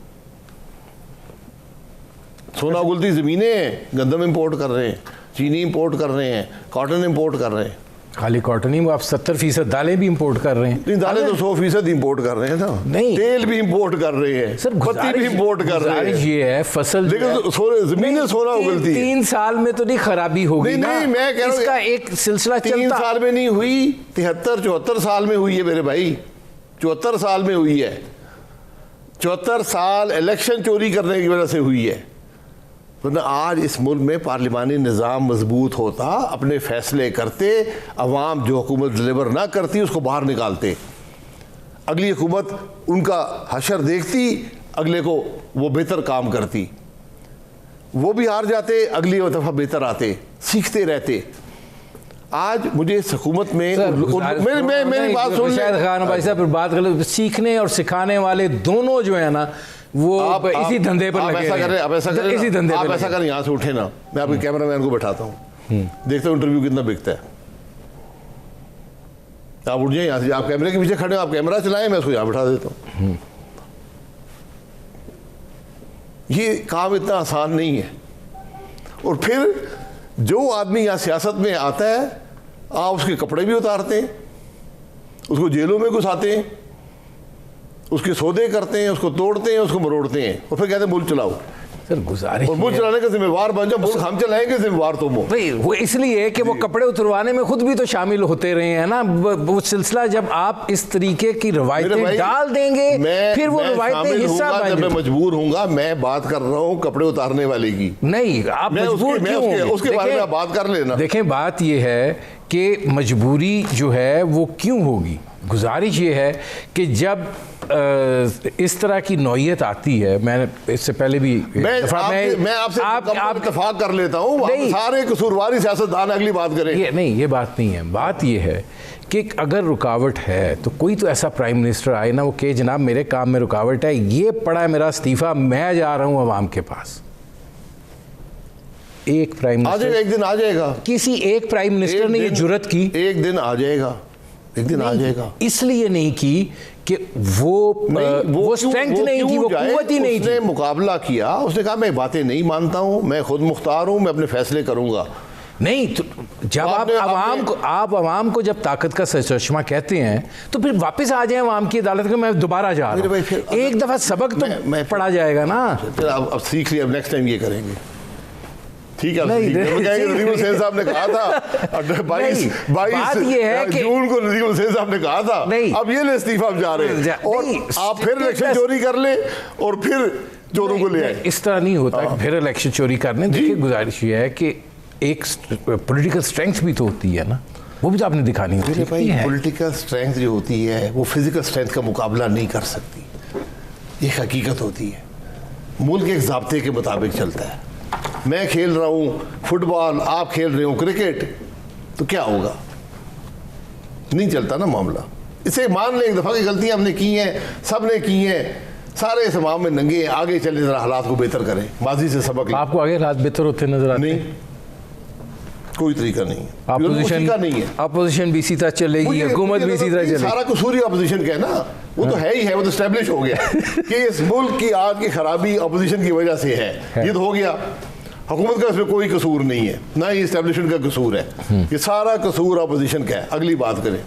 सोना उगलती ज़मीनें हैं, गंदम इंपोर्ट कर रहे हैं, चीनी इंपोर्ट कर रहे हैं, कॉटन इंपोर्ट कर रहे हैं। खाली कॉटन ही, आप 70% दालें भी इंपोर्ट कर रहे हैं। नहीं, दालें तो 100% इंपोर्ट कर रहे हैं ना। नहीं, तेल भी इंपोर्ट कर रहे हैं सर, पत्ती भी इंपोर्ट कर रहे हैं। ये है फसल, लेकिन जमीनें सोना उगलती है। 3 साल में तो नहीं खराबी होगी ना। नहीं, मैं कह रहा हूं इसका एक सिलसिला 3 साल में नहीं हुई, 73-74 साल में हुई है मेरे भाई, 74 साल में हुई है। 74 साल इलेक्शन चोरी करने की वजह से हुई है। वरना आज इस मुल्क में पार्लिमानी निज़ाम मजबूत होता, अपने फैसले करते, अवाम जो हुकूमत डिलीवर ना करती उसको बाहर निकालते, अगली हुकूमत उनका हशर देखती, अगले को वो बेहतर काम करती, वो भी हार जाते, अगली दफ़ा बेहतर आते, सीखते रहते। आज मुझे इस हुकूमत में मेरी बात सुन शायद खान भाई साहब बात कर ले, सीखने और सिखाने वाले दोनों जो है ना वो इसी धंधे पर लगे हैं। आप ऐसा करें, इसी धंधे आप पर ऐसा करें, यहाँ से उठे ना, मैं आपके कैमरामैन को बैठाता हूँ, देखते हो इंटरव्यू कितना बिकता है। आप उठ जाए यहाँ से, आप कैमरे के पीछे खड़े हो, आप कैमरा चलाएं, मैं उसको यहाँ बैठा देता हूँ। ये काम इतना आसान नहीं है। और फिर जो आदमी यहाँ सियासत में आता है, आप उसके कपड़े भी उतारते हैं, उसको जेलों में घुसाते हैं, उसके सौदे करते हैं, उसको तोड़ते हैं, उसको मरोड़ते हैं, और फिर कहते हैं मुल्क चलाओ। सर गुजारिश, और मुल्क चलाने का जिम्मेवार बन जाओ, मुल्क हम चलाएंगे, जिम्मेवार तुम हो। भाई वो इसलिए कि वो कपड़े उतरवाने में खुद भी तो शामिल होते रहे हैं ना। वो सिलसिला जब आप इस तरीके की रवायतें डाल देंगे, फिर वो रवायतें हिस्सा बन, जब मैं मजबूर होऊंगा, मैं बात कर रहा हूँ कपड़े उतारने वाले की। नहीं, आप मजबूर क्यों होंगे? उसके बारे में बात कर लेना। देखें, बात ये है कि मजबूरी जो है वो क्यों होगी। गुजारिश ये है कि जब इस तरह की नौयत आती है, मैंने इससे पहले भी मैं आपसे इत्तेफाक कर लेता हूँ, सारे कसूरवारी सियासतदान अगली बात करें। ये बात नहीं है। बात ये है कि अगर रुकावट है तो कोई तो ऐसा प्राइम मिनिस्टर आए ना, वो कहे जनाब मेरे काम में रुकावट है, ये पड़ा है मेरा इस्तीफा, मैं जा रहा हूँ अवाम के पास। एक प्राइम मिनिस्टर, एक दिन आ जाएगा, किसी एक प्राइम मिनिस्टर ने ये जुर्रत की, एक दिन आ जाएगा, एक दिन आ जाएगा। इसलिए नहीं की कि वो स्ट्रेंथ नहीं थी, वो कुव्वत ही नहीं थी। उसने मुकाबला किया, उसने कहा मैं बातें नहीं मानता हूं, मैं खुद मुख्तार हूं, मैं अपने फैसले करूंगा। नहीं तो जब आप अवाम को जब ताकत का चश्मा कहते हैं तो फिर वापस आ जाए अवाम की अदालत में, मैं दोबारा जा रहा हूं। एक दफा सबक तो पढ़ा जाएगा ना। फिर अब सीख लिया, अब नेक्स्ट टाइम ये करेंगे, ठीक है? नजीम हुसैन साहब ने कहा था 22 जून को, नजीम हुसैन साहब ने कहा था, अब ये ले इस्तीफा जा रहे हैं, और आप फिर इलेक्शन चोरी कर ले और फिर चोरों को ले आए। इस तरह नहीं होता फिर इलेक्शन चोरी करने। देखिए, गुजारिश ये है कि एक पॉलिटिकल स्ट्रेंथ भी तो होती है ना, वो भी तो आपने दिखानी होती है। पॉलिटिकल स्ट्रेंथ जो होती है वो फिजिकल स्ट्रेंथ का मुकाबला नहीं कर सकती, ये हकीकत होती है। मुल्क एक ज़ाब्ते के मुताबिक चलता है। मैं खेल रहा हूँ फुटबॉल, आप खेल रहे हो क्रिकेट, तो क्या होगा? नहीं चलता ना मामला। इसे मान लें एक दफ़ा की गलतियाँ हमने की हैं, सब ने की हैं, सारे समाज में नंगे, आगे चले, जरा हालात को बेहतर करें, माजी से सबक। आपको आगे हालात बेहतर होते नजर आते? नहीं, कोई तरीका नहीं है। अपोजिशन भी इसी तरह चलेगी, हुकूमत भी इसी तरह चलेगी। सारा कसूर ही अपोजिशन का है ना, वो तो है ही है, वो तो एस्टेब्लिश हो गया कि इस मुल्क की आज की खराबी अपोजिशन की वजह से है। ये तो हो गया, हुकूमत का इसमें कोई कसूर नहीं है, ना ही एस्टेब्लिशमेंट का कसूर है, ये सारा कसूर अपोजिशन का है। अगली बात करें,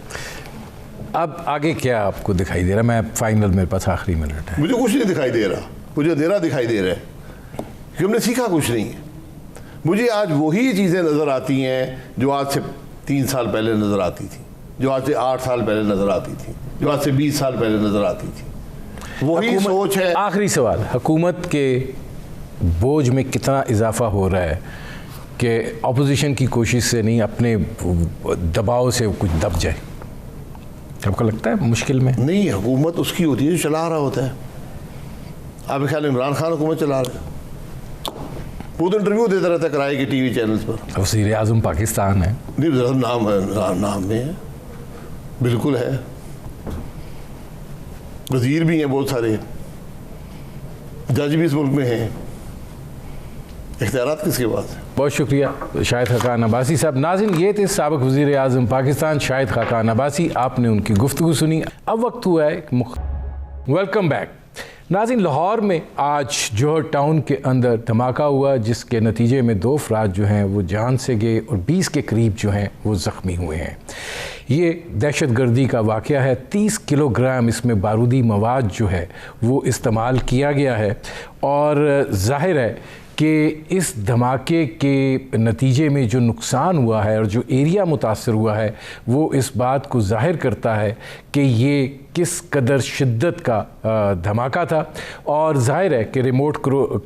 अब आगे क्या आपको दिखाई दे रहा है? मैं फाइनल, मेरे पास आखिरी मिनट है। मुझे कुछ नहीं दिखाई दे रहा, मुझे अंधेरा दिखाई दे रहा है। क्योंकि हमने सीखा कुछ नहीं है। मुझे आज वही चीज़ें नज़र आती हैं जो आज से 3 साल पहले नज़र आती थी, जो आज से 8 साल पहले नज़र आती थी, जो आज से 20 साल पहले नज़र आती थी। वही सोच है। आखिरी सवाल, हुकूमत के बोझ में कितना इजाफा हो रहा है कि अपोजिशन की कोशिश से नहीं, अपने दबाव से कुछ दब जाए? आपको लगता है मुश्किल में? नहीं, हुकूमत उसकी होती है जो चला रहा होता है। आपके ख्याल इमरान खान हुकूमत चला रहा है? वो तो इंटरव्यू देता रहता है किराए के टीवी चैनल्स पर। वज़ीर आज़म पाकिस्तान है। नहीं, नाम है, नाम में है, बिल्कुल है। वज़ीर भी हैं बहुत सारे, जज भी इस मुल्क में हैं, इख्तियारात किसके पास है? बहुत शुक्रिया शाहिद खाकान अब्बासी साहब। नाज़रीन, ये थे साबिक़ वज़ीर आज़म पाकिस्तान शाहिद खाकान अब्बासी। आपने उनकी गुफ्तगू सुनी। अब वक्त हुआ है वेलकम बैक। नाज़रीन, लाहौर में आज जौहर टाउन के अंदर धमाका हुआ, जिसके नतीजे में 2 अफराद जो हैं वो जान से गए और 20 के करीब जो हैं वो ज़ख्मी हुए हैं। ये दहशत गर्दी का वाक़या है। 30 किलोग्राम इसमें बारूदी मवाद जो है वो इस्तेमाल किया गया है और ज़ाहिर है कि इस धमाके के नतीजे में जो नुकसान हुआ है और जो एरिया मुतासर हुआ है वो इस बात को ज़ाहिर करता है कि ये किस कदर शिद्दत का धमाका था। और ज़ाहिर है कि रिमोट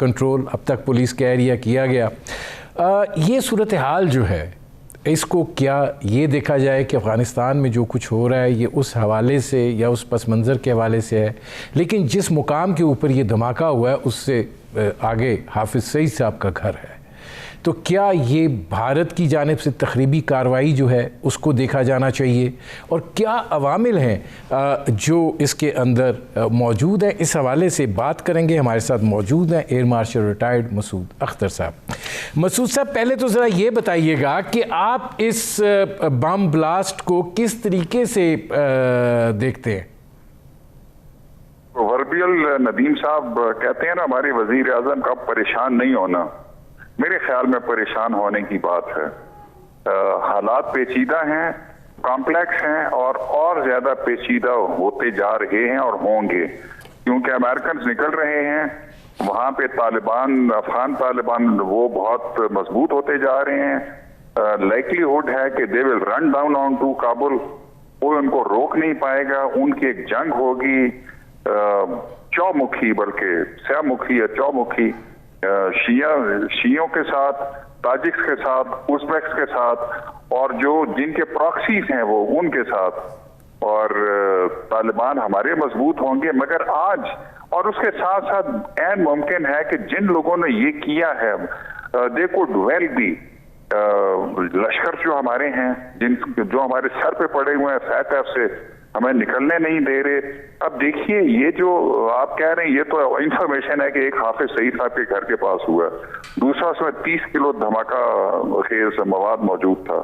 कंट्रोल अब तक पुलिस के एरिया किया गया। ये सूरत हाल जो है इसको क्या ये देखा जाए कि अफ़गानिस्तान में जो कुछ हो रहा है ये उस हवाले से या उस पस मंज़र के हवाले से है, लेकिन जिस मुकाम के ऊपर ये धमाका हुआ है उससे आगे हाफिज़ सईद साहब का घर है। तो क्या ये भारत की जानिब से तखरीबी कार्रवाई जो है उसको देखा जाना चाहिए और क्या अवामिल हैं जो इसके अंदर मौजूद हैं? इस हवाले से बात करेंगे। हमारे साथ मौजूद हैं air marshal retired Masood Akhtar साहब। मसूद साहब, पहले तो ज़रा ये बताइएगा कि आप इस बम ब्लास्ट को किस तरीके से देखते हैं? वर्बियल नदीम साहब कहते हैं ना, हमारे वजीर आजम का परेशान नहीं होना, मेरे ख्याल में परेशान होने की बात है। हालात पेचीदा हैं, कॉम्प्लेक्स हैं और ज्यादा पेचीदा होते जा रहे हैं और होंगे, क्योंकि अमेरिकन निकल रहे हैं वहां पे। तालिबान, अफगान तालिबान वो बहुत मजबूत होते जा रहे हैं। लाइकलीहुड है कि they will run down on to Kabul, कोई उनको रोक नहीं पाएगा। उनकी एक जंग होगी चौमुखी, बल्कि सहमुखी या चौमुखी, शियों के साथ, ताजिक्स के साथ, उज़्बेक्स के साथ और जो जिनके प्रॉक्सीज हैं वो उनके साथ। और तालिबान हमारे मजबूत होंगे, मगर आज और उसके साथ साथ ऐन मुमकिन है कि जिन लोगों ने ये किया है दे कुड वेल बी लश्कर जो हमारे हैं, जो हमारे सर पे पड़े हुए हैं फैफ से हमें निकलने नहीं दे रहे। अब देखिए, ये जो आप कह रहे हैं ये तो इंफॉर्मेशन है कि एक हाफिज सईद साहब के घर के पास हुआ, दूसरा उसमें 30 किलो धमाका खेज मवाद मौजूद था।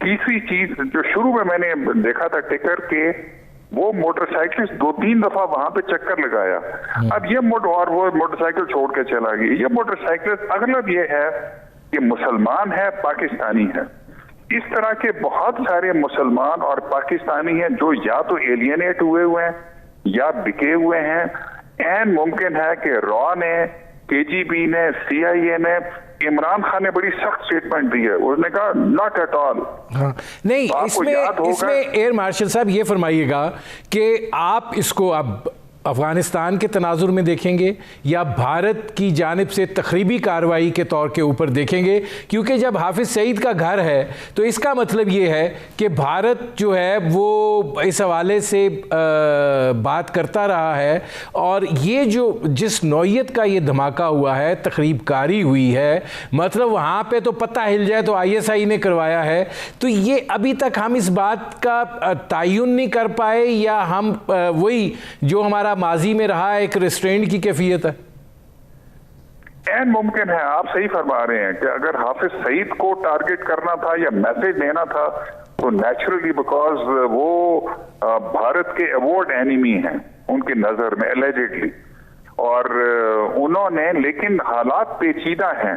तीसरी चीज जो शुरू में मैंने देखा था टिकर के, वो मोटरसाइकिलिस्ट 2-3 दफा वहां पे चक्कर लगाया। अब ये वो मोटरसाइकिल छोड़ के चला गया। ये मोटरसाइकिलिस्ट अगलब ये है कि मुसलमान है, पाकिस्तानी है। इस तरह के बहुत सारे मुसलमान और पाकिस्तानी हैं जो या तो एलियनेट हुए हैं या बिके हुए हैं। ऐन मुमकिन है कि रॉ ने, केजीबी ने, CIA ने, इमरान खान ने बड़ी सख्त स्टेटमेंट दी है, उसने कहा नॉट एट ऑल। हाँ, नहीं, इसमें एयर मार्शल साहब ये फरमाइएगा कि आप इसको अब अफ़गानिस्तान के तनाजुर में देखेंगे या भारत की जानिब से तखरीबी कार्रवाई के तौर के ऊपर देखेंगे? क्योंकि जब हाफिज़ सईद का घर है तो इसका मतलब ये है कि भारत जो है वो इस हवाले से बात करता रहा है। और ये जो जिस नौइयत का ये धमाका हुआ है, तखरीबकारी हुई है, मतलब वहाँ पे तो पता हिल जाए तो ISI ने करवाया है। तो ये अभी तक हम इस बात का तयन नहीं कर पाए या हम वही जो हमारा माजी में रहा है एक रेस्ट्रेंट की कैफियत है? ऐन मुमकिन है, आप सही फरमा रहे हैं कि अगर हाफिज सईद को टारगेट करना था या मैसेज देना था तो नेचुरली, बिकॉज वो भारत के अवॉर्ड एनिमी हैं उनकी नजर में एलिजिडली, और उन्होंने, लेकिन हालात पेचीदा हैं।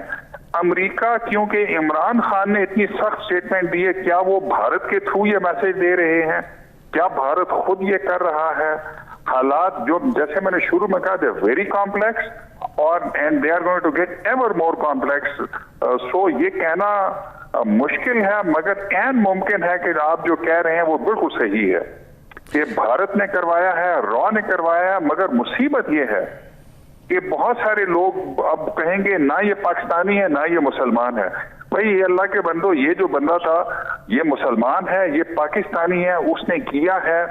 अमेरिका, क्योंकि इमरान खान ने इतनी सख्त स्टेटमेंट दी है, क्या वो भारत के थ्रू ये मैसेज दे रहे हैं? क्या भारत खुद ये कर रहा है? हालात जो जैसे मैंने शुरू में कहा थे वेरी कॉम्प्लेक्स और and they are going to get ever more complex. So ये कहना मुश्किल है, मगर ऐन मुमकिन है कि आप जो कह रहे हैं वो बिल्कुल सही है कि भारत ने करवाया है, रॉ ने करवाया है, मगर मुसीबत ये है कि बहुत सारे लोग अब कहेंगे ना ये पाकिस्तानी है ना ये मुसलमान है। भाई ये अल्लाह के बंदो, ये जो बंदा था ये मुसलमान है, ये पाकिस्तानी है, उसने किया है,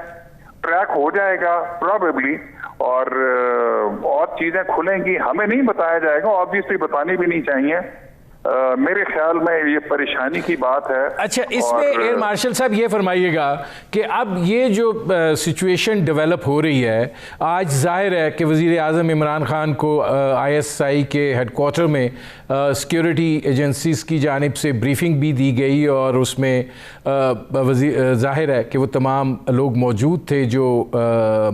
ट्रैक हो जाएगा प्रोबेबली, और चीजें खुलेंगी, हमें नहीं बताया जाएगा, ऑब्वियसली बतानी भी नहीं चाहिए। मेरे ख्याल में ये परेशानी की बात है। अच्छा, इसमें एयर मार्शल साहब ये फरमाइएगा कि अब ये जो सिचुएशन डेवलप हो रही है, आज जाहिर है कि वज़ीर आज़म इमरान ख़ान को ISI के हेडक्वार्टर में सिक्योरिटी एजेंसीज़ की जानिब से ब्रीफिंग भी दी गई, और उसमें जाहिर है कि वो तमाम लोग मौजूद थे जो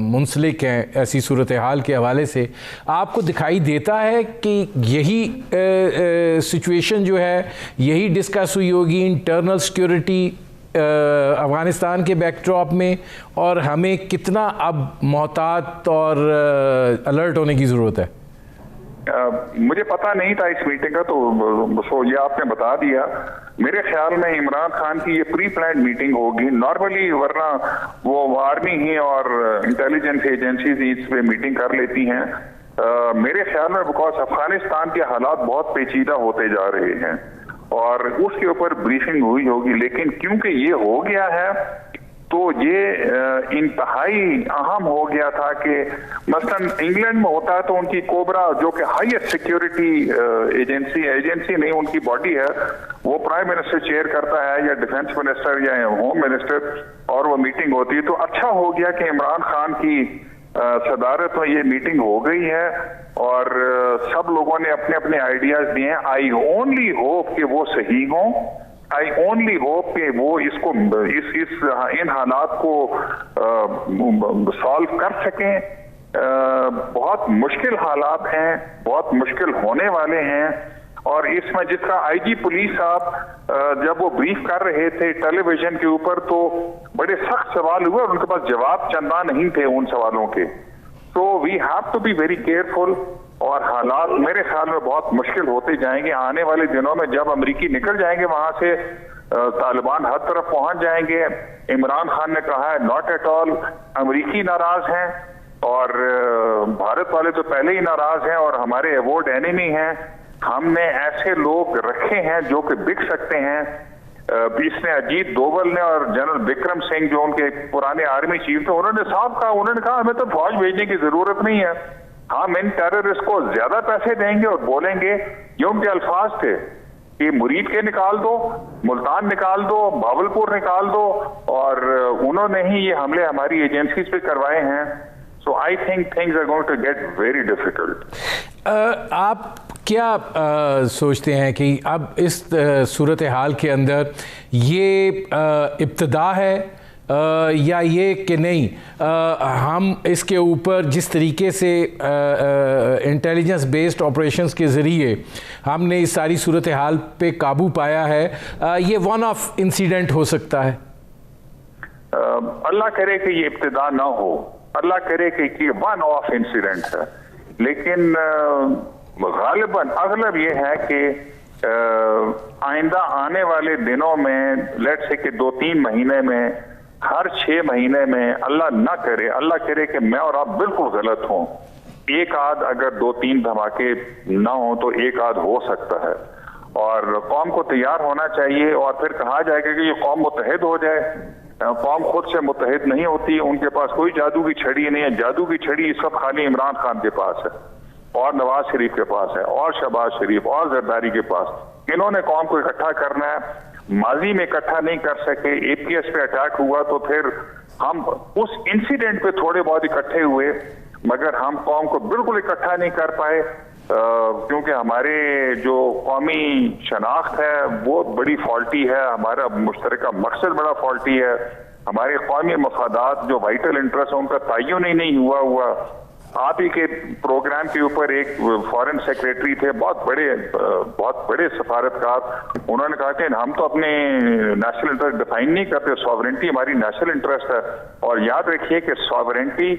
मुंसलिक हैं ऐसी सूरत हाल के हवाले से। आपको दिखाई देता है कि यही सिचुएशन जो है, यही डिस्कस हुई होगी इंटरनल सिक्योरिटी अफ़गानिस्तान के बैकड्रॉप में, और हमें कितना अब मोहतात और अलर्ट होने की ज़रूरत है? मुझे पता नहीं था इस मीटिंग का, तो ये आपने बता दिया। मेरे ख्याल में इमरान खान की ये प्री प्लान मीटिंग होगी नॉर्मली, वरना वो आर्मी ही और इंटेलिजेंस एजेंसीज इस पे मीटिंग कर लेती हैं। मेरे ख्याल में बिकॉज अफगानिस्तान के हालात बहुत पेचीदा होते जा रहे हैं और उसके ऊपर ब्रीफिंग हुई होगी, लेकिन क्योंकि ये हो गया है तो ये इंतहाई अहम हो गया था कि मसलन इंग्लैंड में होता है तो उनकी कोबरा जो कि हाईएस्ट सिक्योरिटी एजेंसी नहीं, उनकी बॉडी है, वो प्राइम मिनिस्टर चेयर करता है या डिफेंस मिनिस्टर या होम मिनिस्टर, और वो मीटिंग होती है। तो अच्छा हो गया कि इमरान खान की सदारत में ये मीटिंग हो गई है और सब लोगों ने अपने अपने आइडियाज दिए हैं। आई ओनली होप कि वो सही हों, आई ओनली होप कि वो इसको इन हालात को सॉल्व कर सकें। बहुत मुश्किल हालात हैं, बहुत मुश्किल होने वाले हैं, और इसमें जिसका IG पुलिस साहब जब वो ब्रीफ कर रहे थे टेलीविजन के ऊपर तो बड़े सख्त सवाल हुए और उनके पास जवाब चंदा नहीं थे उन सवालों के। तो we have to be very careful, और हालात मेरे ख्याल में बहुत मुश्किल होते जाएंगे आने वाले दिनों में। जब अमेरिकी निकल जाएंगे वहां से, तालिबान हर तरफ पहुंच जाएंगे। इमरान खान ने कहा है नॉट एट ऑल, अमेरिकी नाराज हैं और भारत वाले तो पहले ही नाराज हैं और हमारे अवॉइड एनिमी हैं। हमने ऐसे लोग रखे हैं जो कि बिक सकते हैं। इसने अजीत डोवल ने और जनरल विक्रम सिंह जो उनके पुराने आर्मी चीफ थे, उन्होंने साफ कहा, उन्होंने कहा हमें तो फौज भेजने की जरूरत नहीं है, हम इन टेररिस्ट को ज्यादा पैसे देंगे और बोलेंगे, ये उनके अल्फाज थे कि मुरीद के निकाल दो, मुल्तान निकाल दो, भावलपुर निकाल दो, और उन्होंने ही ये हमले हमारी एजेंसीज पे करवाए हैं। So I think things are going to get very difficult. आप क्या सोचते हैं कि अब इस सूरत हाल के अंदर ये इब्तिदा है या ये कि नहीं, हम इसके ऊपर जिस तरीके से इंटेलिजेंस बेस्ड ऑपरेशंस के ज़रिए हमने इस सारी सूरत हाल पे काबू पाया है, ये वन ऑफ इंसिडेंट हो सकता है? अल्लाह करे कि ये इब्तिदा ना हो, अल्लाह करे कि वन ऑफ इंसिडेंट है, लेकिन गालिबन अगलब ये है कि आइंदा आने वाले दिनों में, लेट्स से कि 2-3 महीने में, हर 6 महीने में, अल्लाह ना करे, अल्लाह करे कि मैं और आप बिल्कुल गलत हों, एक आध अगर 2-3 धमाके ना हो तो एक आध हो सकता है, और कौम को तैयार होना चाहिए। और फिर कहा जाएगा कि ये कौम मुत्तहिद हो जाए। कौम खुद से मुत्तहिद नहीं होती, उनके पास कोई जादू की छड़ी नहीं है। जादू की छड़ी इस वक्त खाली इमरान खान के पास है और नवाज शरीफ के पास है और शहबाज शरीफ और जरदारी के पास। इन्होंने कौम को इकट्ठा करना है, माजी में इकट्ठा नहीं कर सके, APS पे अटैक हुआ तो फिर हम उस इंसिडेंट पे थोड़े बहुत इकट्ठे हुए, मगर हम कौम को बिल्कुल इकट्ठा नहीं कर पाए, क्योंकि हमारे जो कौमी शनाख्त है वो बड़ी फॉल्टी है, हमारा मुश्तरका मकसद बड़ा फॉल्टी है, हमारे कौमी मफादात जो वाइटल इंटरेस्ट है उनका तय्युन ही नहीं हुआ। आप ही के प्रोग्राम के ऊपर एक फॉरेन सेक्रेटरी थे, बहुत बड़े सफारतकार, उन्होंने कहा कि हम तो अपने नेशनल इंटरेस्ट डिफाइन नहीं करते, सॉवरेंटी हमारी नेशनल इंटरेस्ट है। और याद रखिए कि सॉवरेंटी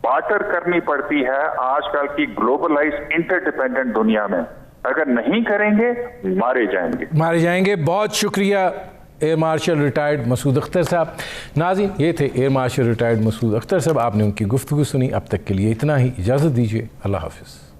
बार्टर करनी पड़ती है आजकल की ग्लोबलाइज इंटरडिपेंडेंट दुनिया में। अगर नहीं करेंगे मारे जाएंगे। बहुत शुक्रिया air marshal retired Masood Akhtar साहब। नाज़रीन, ये थे air marshal retired Masood Akhtar साहब। आपने उनकी गुफ्तगू सुनी। अब तक के लिए इतना ही, इजाज़त दीजिए। अल्लाह हाफ़िज़।